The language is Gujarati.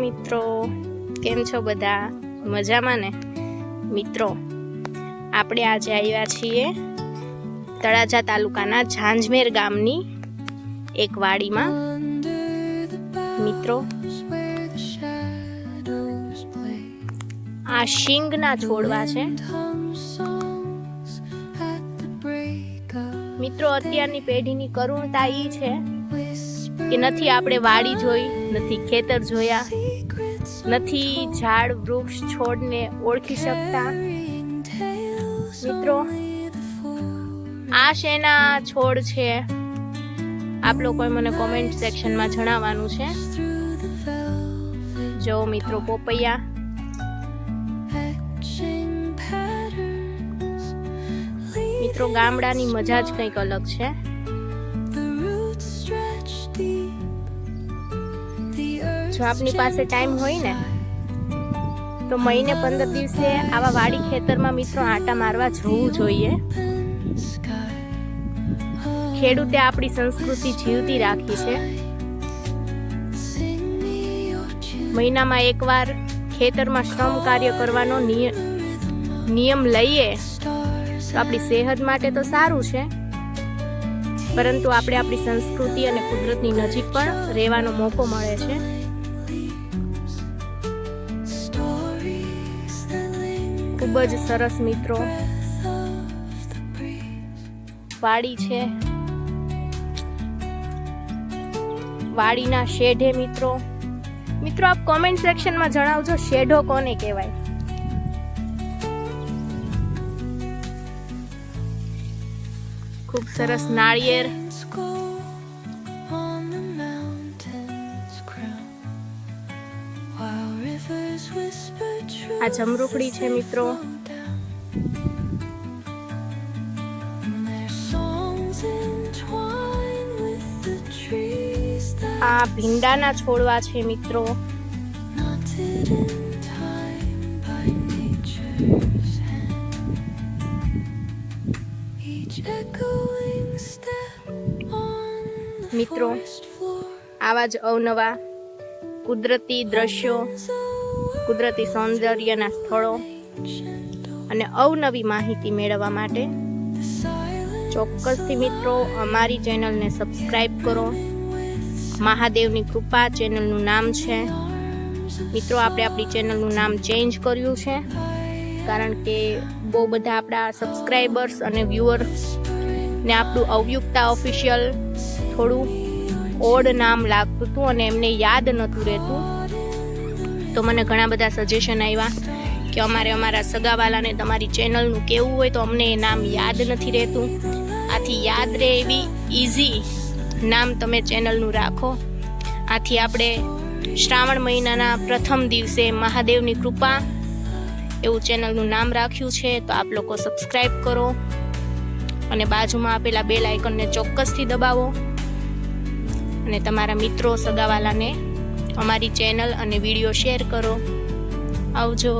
મિત્રો, કેમ છો બધા? મજામાં ને? મિત્રો, આપણે આજે આવ્યા છીએ તળાજા તાલુકાના ઝાંઝમેર ગામની એક વાડીમાં. મિત્રો, આ શીંગના છોડવા છે. મિત્રો, અત્યારની પેઢીની કરુણતા એ છે કે નથી આપણે વાડી જોઈ, નથી ખેતર જોયા, નથી ઝાડ વૃક્ષ છોડને ઓળખી શકતા. મિત્રો, આ શેના છોડ છે આપ લોકોએ મને કોમેન્ટ સેક્શનમાં જણાવવાનું છે. જો મિત્રો, પોપૈયા. મિત્રો, ગામડાની મજા જ કંઈક અલગ છે. જો આપની પાસે ટાઈમ હોય ને તો મહિને 15 દિવસે આવા વાડી ખેતરમાં મિત્રો આંટા મારવા જવું જોઈએ. ખેડૂતે આપણી સંસ્કૃતિ જીવતી રાખી છે. મહિનામાં એકવાર ખેતરમાં શ્રમ કાર્ય કરવાનો નિયમ લઈએ તો આપણી સેહત માટે તો સારું છે, પરંતુ આપણે આપણી સંસ્કૃતિ અને કુદરતની નજીક પણ રહેવાનો મોકો મળે છે. ખૂબ જ સરસ મિત્રો વાડી છે. વાડીના શેઢે મિત્રો આપ કોમેન્ટ સેક્શનમાં જણાવજો, શેઢો કોને કહેવાય? ખૂબ સરસ નાળિયેર. આ જમરૂખડી છે મિત્રો. આ ભીંડાના છોડવા છે મિત્રો. મિત્રો, આવા જ અવનવા કુદરતી દ્રશ્યો, કુદરતી સૌંદર્યના સ્થળો અને અવનવી માહિતી મેળવવા માટે ચોક્કસથી મિત્રો અમારી ચેનલને સબસ્ક્રાઈબ કરો. મહાદેવની કૃપા ચેનલનું નામ છે. મિત્રો, આપણે આપણી ચેનલનું નામ ચેન્જ કર્યું છે કારણ કે બહુ બધા આપણા સબસ્ક્રાઈબર્સ અને વ્યુઅર ને આપણું અવયુક્તા ઓફિશિયલ થોડું ઓડ નામ લાગતું હતું અને એમને યાદ નહોતું રહેતું. તો મને ઘણા બધા સજેશન આવ્યા કે અમારા સગાવાલાને તમારી ચેનલનું કેવું હોય તો અમને એ નામ યાદ નથી રહેતું. આથી યાદ રહે એવી ઇઝી નામ તમે ચેનલનું રાખો. આથી આપણે શ્રાવણ મહિનાના પ્રથમ દિવસે મહાદેવની કૃપા એવું ચેનલનું નામ રાખ્યું છે. તો આપ લોકો સબસ્ક્રાઈબ કરો અને બાજુમાં આપેલા બેલ આઇકનને ચોક્કસથી દબાવો અને તમારા મિત્રો સગાવાલાને અમારી ચેનલ અને વિડીયો શેર કરો. આવજો.